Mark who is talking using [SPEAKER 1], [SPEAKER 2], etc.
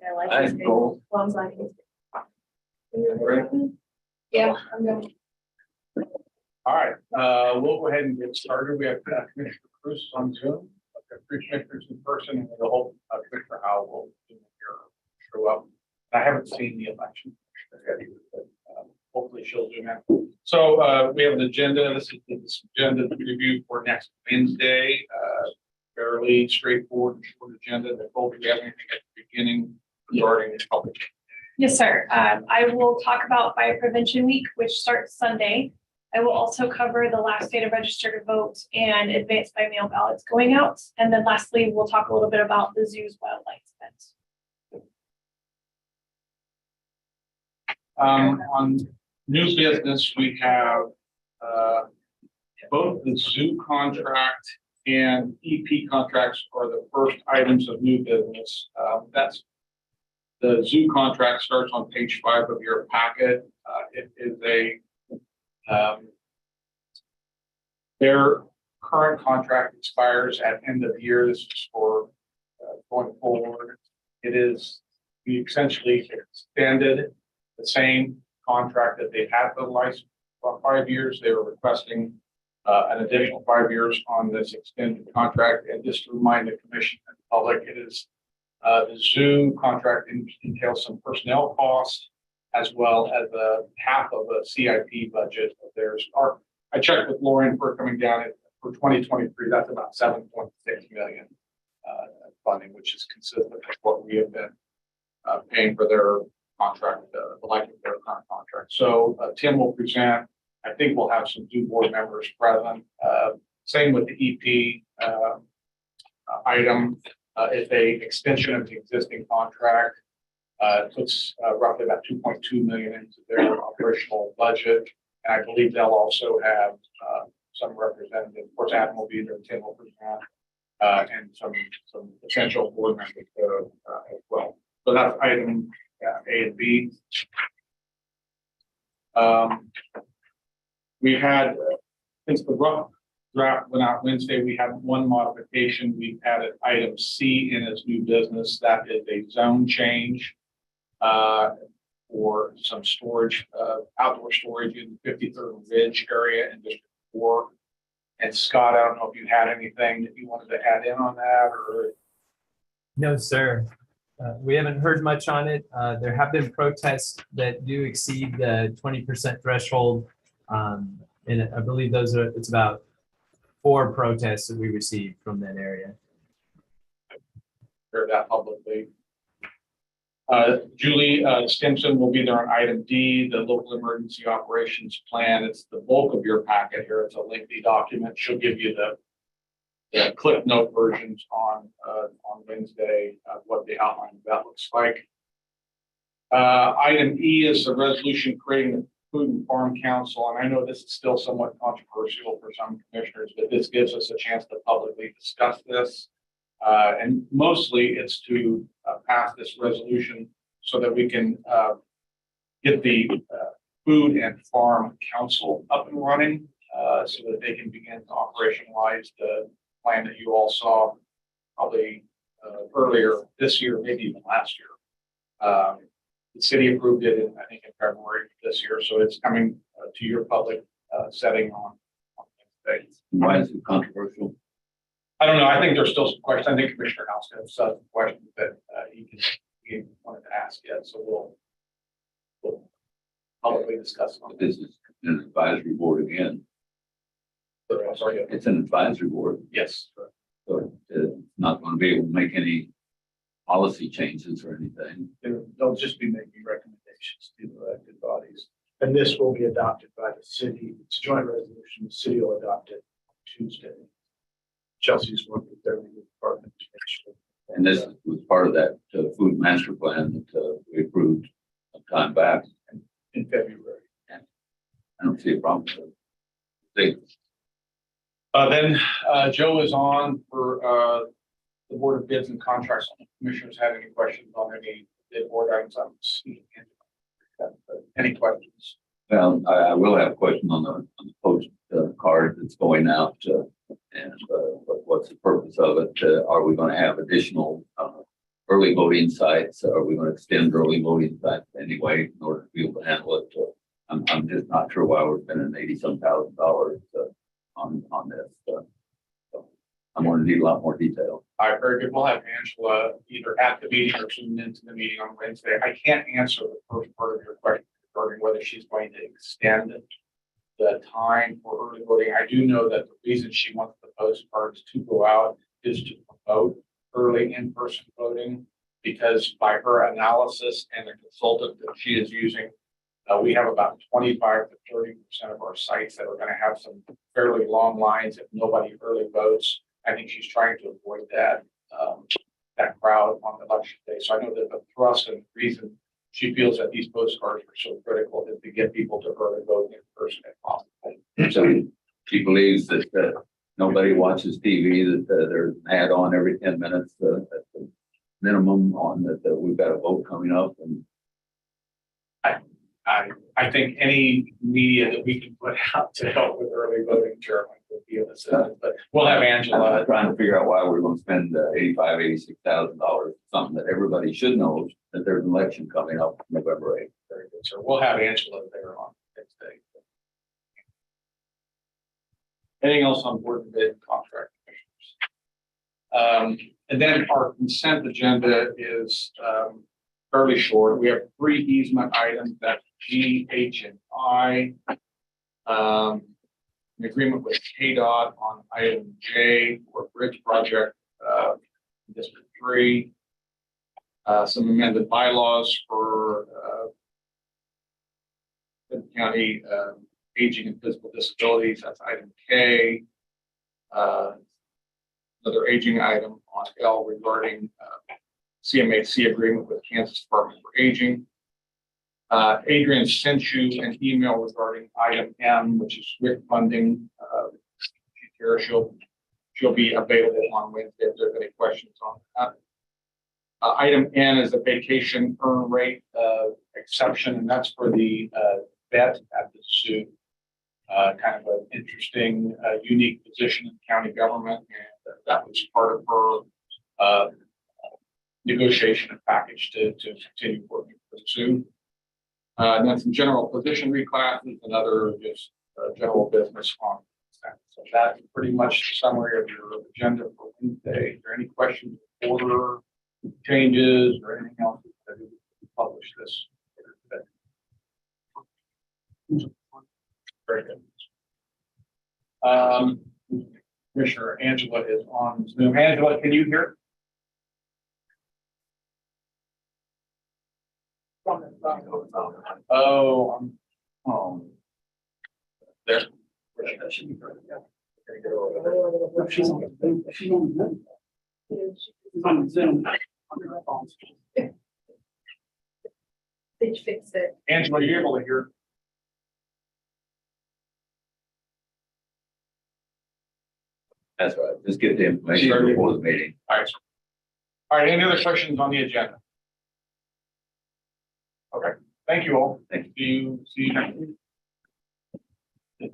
[SPEAKER 1] their license.
[SPEAKER 2] Cool.
[SPEAKER 1] As long as I can.
[SPEAKER 2] Great.
[SPEAKER 1] Yeah, I'm going.
[SPEAKER 2] All right, we'll go ahead and get started. We have Commissioner Cruz on Zoom, three commissioners in person, and the whole Commissioner Howell will show up. I haven't seen the election yet either, but hopefully she'll zoom in. So we have an agenda. This is the agenda to review for next Wednesday. Fairly straightforward and short agenda. Nicole, do you have anything at the beginning regarding the public?
[SPEAKER 1] Yes, sir. I will talk about Fire Prevention Week, which starts Sunday. I will also cover the last day to register to vote and advance by mail ballots going out. And then lastly, we'll talk a little bit about the zoo's wildlife event.
[SPEAKER 2] On new business, we have both the zoo contract and EP contracts are the first items of new business. That's the zoo contract starts on page 5 of your packet. It is their current contract expires at end of the year. This is for going forward. We essentially extended the same contract that they've had for the last 5 years. They were requesting an additional 5 years on this extended contract. And just to remind the commission and the public, it is the zoo contract entails some personnel costs as well as half of a CIP budget of theirs. I checked with Lauren for coming down for 2023. That's about 7.6 million funding, which is consistent with what we have been paying for their contract, the life of their current contract. So Tim will present. I think we'll have some zoo board members present. Same with the EP item. It's a extension of the existing contract. Puts roughly about 2.2 million into their operational budget. And I believe they'll also have some representative, of course, Adam will be there, Tim will present, and some potential board members as well. So that's item A and B. We had, since the rough draft went out Wednesday, we had one modification. We added item C in as new business. That is a zone change for some storage, outdoor storage in the 53rd Ridge area in District 4. And Scott, I don't know if you had anything that you wanted to add in on that or.
[SPEAKER 3] No, sir. We haven't heard much on it. There have been protests that do exceed the 20% threshold. And I believe it's about 4 protests that we received from that area.
[SPEAKER 2] Heard that publicly. Julie Stimson will be there on item D, the local emergency operations plan. It's the bulk of your packet here. It's a lengthy document. She'll give you the clip note versions on Wednesday of what the outline of that looks like. Item E is the resolution creating the Food and Farm Council, and I know this is still somewhat controversial for some commissioners, but this gives us a chance to publicly discuss this. And mostly it's to pass this resolution so that we can get the Food and Farm Council up and running so that they can begin to operationalize the plan that you all saw probably earlier this year, maybe even last year. The city approved it I think in February this year, so it's coming to your public setting on Wednesday.
[SPEAKER 4] Why is it controversial?
[SPEAKER 2] I don't know. I think there's still some questions. I think Commissioner House has some questions that he wanted to ask yet, so we'll publicly discuss on
[SPEAKER 4] This is an advisory board again.
[SPEAKER 2] I'm sorry.
[SPEAKER 4] It's an advisory board,
[SPEAKER 2] Yes.
[SPEAKER 4] so it's not going to be able to make any policy changes or anything.
[SPEAKER 5] They'll just be making recommendations to the elected bodies. And this will be adopted by the city. It's a joint resolution. The city will adopt it Tuesday. Chelsea's worked with their legal department to make sure.
[SPEAKER 4] And this was part of that food master plan that we approved some time back.
[SPEAKER 5] In February.
[SPEAKER 4] I don't see a problem with it.
[SPEAKER 2] Then Joe is on for the Board of Bids and Contracts. Commissioners have any questions on any bid board items? I'm seeing any questions?
[SPEAKER 4] Well, I will have a question on the post card that's going out, and what's the purpose of it? Are we going to have additional early voting sites? Are we going to extend early voting sites anyway in order to be able to handle it? I'm just not sure why we're spending $80-some thousand on this. So I'm going to need a lot more detail.
[SPEAKER 2] All right, very good. We'll have Angela either at the meeting or tune into the meeting on Wednesday. I can't answer the first part of your question regarding whether she's going to extend the time for early voting. I do know that the reason she wants the postcards to go out is to promote early in-person voting, because by her analysis and the consultant that she is using, we have about 25 to 30% of our sites that are going to have some fairly long lines if nobody early votes. I think she's trying to avoid that crowd on election day. So I know that the thrust and reason she feels that these postcards are so critical is to get people to early vote in person if possible.
[SPEAKER 4] So she believes that nobody watches TV, that there's an ad on every 10 minutes at the minimum on that we've got a vote coming up. And
[SPEAKER 2] I think any media that we can put out to help with early voting, Chairman, would be of assistance. But we'll have Angela.
[SPEAKER 4] I'm trying to figure out why we're going to spend $86,000, something that everybody should know, that there's an election coming up November 8th.
[SPEAKER 2] Very good, sir. We'll have Angela there on Wednesday. Anything else on board bid and contract commissioners? And then our consent agenda is fairly short. We have 3 easement items, that's G, H, and I. An agreement with KDOT on item J for bridge project, District 3. Some amended bylaws for Benton County aging and physical disabilities, that's item K. Another aging item on L regarding CMHC agreement with Kansas Department for Aging. Adrian sent you an email regarding item M, which is WIC funding. She'll be available on Wednesday if there's any questions on that. Item N is a vacation earn rate exception, and that's for the vet at the zoo. Kind of an interesting, unique position in county government, and that was part of her negotiation and package to continue working for the zoo. And then some general position reclasses and other just general business on that. So that's pretty much the summary of your agenda for Wednesday. Is there any questions, order changes, or anything else that we publish this today? Very good. Commissioner Angela is on Zoom. Angela, can you hear? Oh, there. That should be perfect. Yeah.
[SPEAKER 6] She's on Zoom. She's on Zoom. She's on Zoom.
[SPEAKER 1] Did you fix it?
[SPEAKER 2] Angela, are you able to hear?
[SPEAKER 4] that's right. Just get the information before the meeting.
[SPEAKER 2] All right. All right. Any other questions on the agenda? Okay. Thank you all.
[SPEAKER 4] Thank
[SPEAKER 2] you. See you next week.